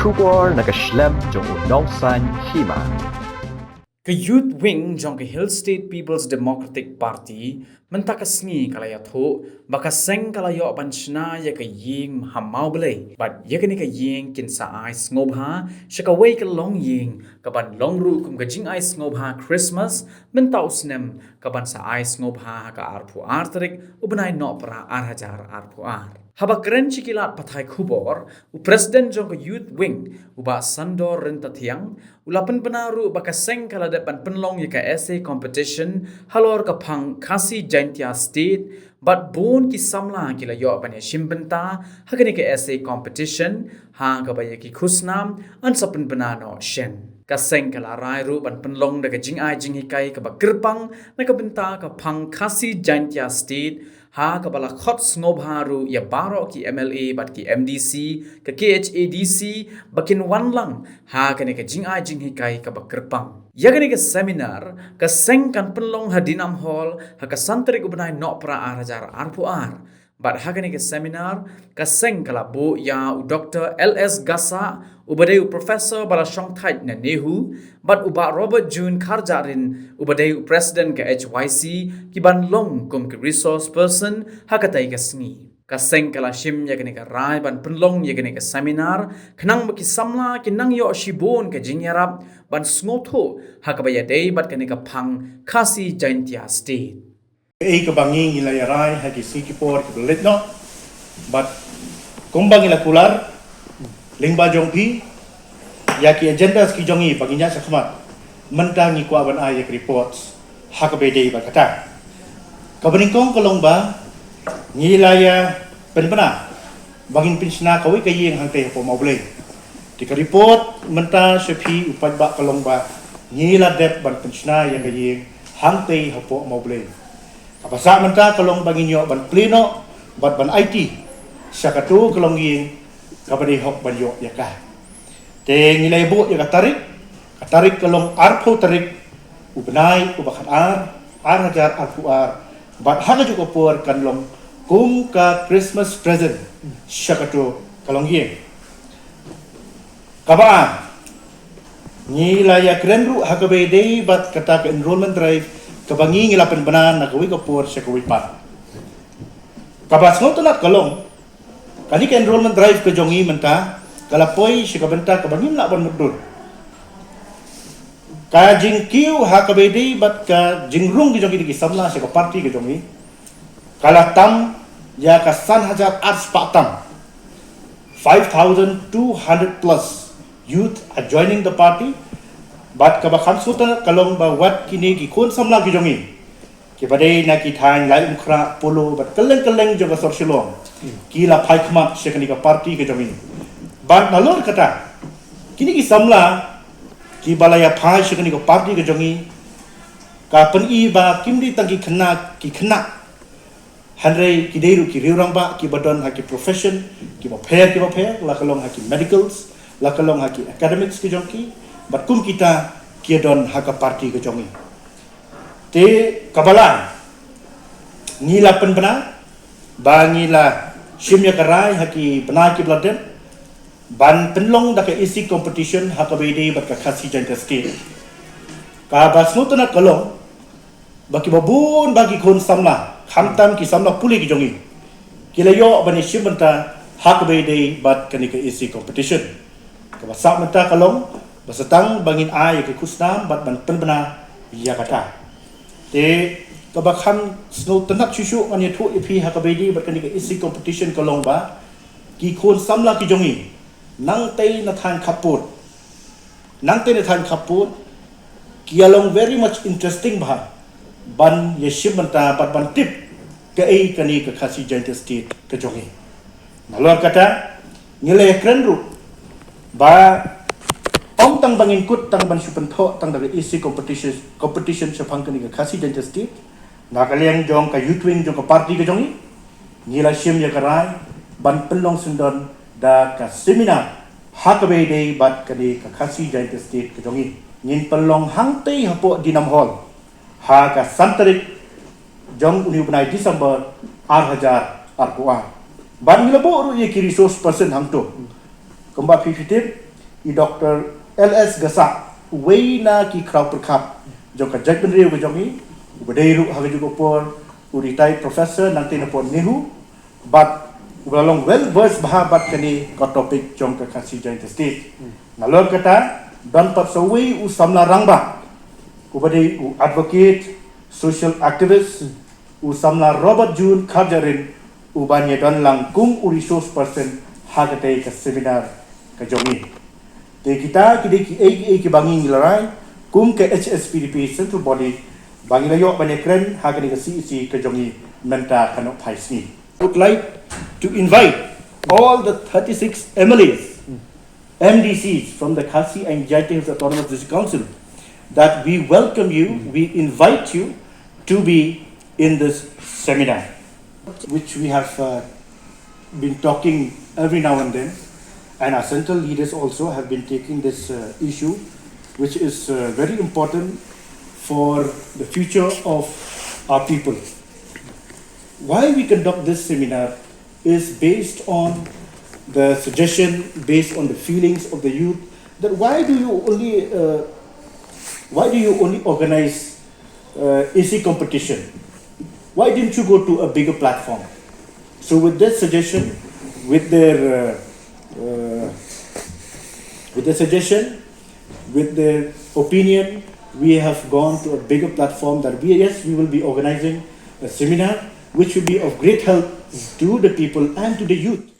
Kubor nakaslem jong unongsan Hima. Ke Youth Wing jong ke Hill State People's Democratic Party mentakasngi kalaya tho baka seng kalaya banchna ya ke ying hamau belai but ya ke ni ke ying kin sa ai ngobha shaka wei ke long ying ka ban long ru kum ke jing ai ngobha Christmas mentau snem ka ban sa ai ngobha ka arpu artrik ubnai no pra arhajar arpu ar haba keren cikilat pathai khubor u president jong ke Youth Wing uba sandor renta thiang ulapan penaru baka seng kala depan Pynlong ya ka essay competition Halor ka Phang Khasi Jaiñtia state but bon ki samla ki la yo ban ya shimbenta hakani ka essay competition ha ka ba ya ki khusnam an sapun banano shen ka seng kala rai ru ban Pynlong da ka Jingai Jinghikai ka ba Kyrpang na ka benta ka Phang Khasi Jaiñtia state ha ka bala khot ngobharu ya baro ki MLA bat ki MDC ka Hspdc bakin wanlang ha ka ne ka Jingai Jinghikai ka ba Kyrpang ya ka ne ka seminar ka seng kan Pynlong hadinam hall ha ka santri ko benai no pra arajar arpu ar but ha ka ne ka seminar ka seng kala bo ya Dr. LS Gasa ubadai professor bala shong thait na nehu but uba Robert June Kharjarin ubadai president ka HYC ki ban long kum ki resource person hakatai ka sngi ka seng kala shim ya kene ka rai ban Pynlong ya kene ka seminar khnang ki samla ki nang yo shibon ka jingyarap ban snotho hakabaya dei bat kene ka Phang Khasi Jaiñtia state ka bangi ila yarai ha ki sikipor ki letno but kumbang ila kular lingba jongpi ya ki agenda ski jongi baginya sakmat mentangi kwa ban ayak reports hakabede bakata kabeningkong kolongba ngilaya penpena bangin pinsna kawi kayeng hangte po mauble di ka report menta sepi upat ba kolongba ngila dep ban pinsna yang kayeng hangte hapo mauble kapasa menta kolong banginyo ban pleno ban IT sakatu kolong yeng kabadi hok banyo yakah te ngilai bu ya katarik kalong arpo tarik ubnai ubakan ar hajar arpu ar bat haga juga por kanlong kum ka Christmas present syakatu kalong ye kaba ngilai ya krenru hakabe dei bat kata ke enrollment drive kabangi ngilapan banan na kawi kapor syakawi pat kaba snotolak kalong kani ka enrollment drive ke jongi menta kalapoi si ka benta ka bangin la ban mudun ka jingkiu ha ka bedi bat ka jingrung di jongi di samla si ka party ke jongi kala tam ya ka san hajar ars patam 5200 plus youth are joining the party bat ka ba khamsuta kalong ba wat kini ki kun samla ki jongi ki badai na ki than lai umkhra polo bat keleng jo ka sorsilong kila phai khmat sekani ka party ke jamin ban nalor kata kini ki samla ki balaya phai sekani ka party ke jangi ka peni ba kimdi tangi khna hanrei ki deiru ki riurang ba ki badon ha ki profession ki ba pher la kalong ha ki medicals la kalong ha ki academics ke jongki bat kum kita ki don ha ka party ke jangi te kabala ngila penbena bangila shimya karai haki bena ki bladen ban Pynlong da ka isi competition hakabede bat ka Khasi Jaiñtia state ka basnutna kalong baki babun bagi khon samla khamtam ki samla puli ki jongi kilayo bani shimanta hakabede bat kani ka isi competition ka basa menta kalong basatang bangin ay ka kusnam bat ban penbena ya kata te kabakhan snow tanak chuchu anya thu ipi hakabedi berkani ke isi competition kolong ba ki khon samla ki jongi nang tei na than khaput ki along very much interesting ba ban yeshimanta ban tip ke ai kani ke Khasi Jaiñtia state ke jongi malor kata ngile krenru ba ong tang bangin kut tang ban supentho tang dari isi competition sepang kani ke Khasi Jaiñtia state nakaliang jong ka Youth Wing jong ka party ke jongi ngila sim ya karai ban Pynlong sundon da ka seminar hakabe dei bat kadi ka Khasi Jaiñtia state ke jongi ngin Pynlong hangtei hapo dinam hall ha ka santarik jong uni bunai December 2000 arpuan ban ngila bo ru ye ki resource person hangto kemba 50 Dr. LS Gasa Wayna ki kraw perkap jong ka Jack Benrio ko jongi ubadeiru haga juga por retired professor nanti na por nehu but ubalong well versed bahabat kani ka topik jong ka Khasi Jaiñtia state nalor kata dan pat sawi u samla rangba ubadei u advocate social activist u samla Robert June Khabjarin ubanya dan langkung u resource person haga tei ka seminar ka jongi te kita ki bangi ngilarai kum ke Hspdp central body bangi layo banekren hagani ka CEC ka jongi menta kanok paisni. I would like to invite all the 36 MLAs, MDCs from the Khasi and Jaiñtia Autonomous District Council that we welcome you, we invite you to be in this seminar, which we have been talking every now and then. And our central leaders also have been taking this issue, which is very important for the future of our people. Why we conduct this seminar is based on the suggestion, based on the feelings of the youth, that why do you only organize AC competition? Why didn't you go to a bigger platform? So with this suggestion, with their opinion, we have gone to a bigger platform that we will be organizing a seminar which will be of great help to the people and to the youth.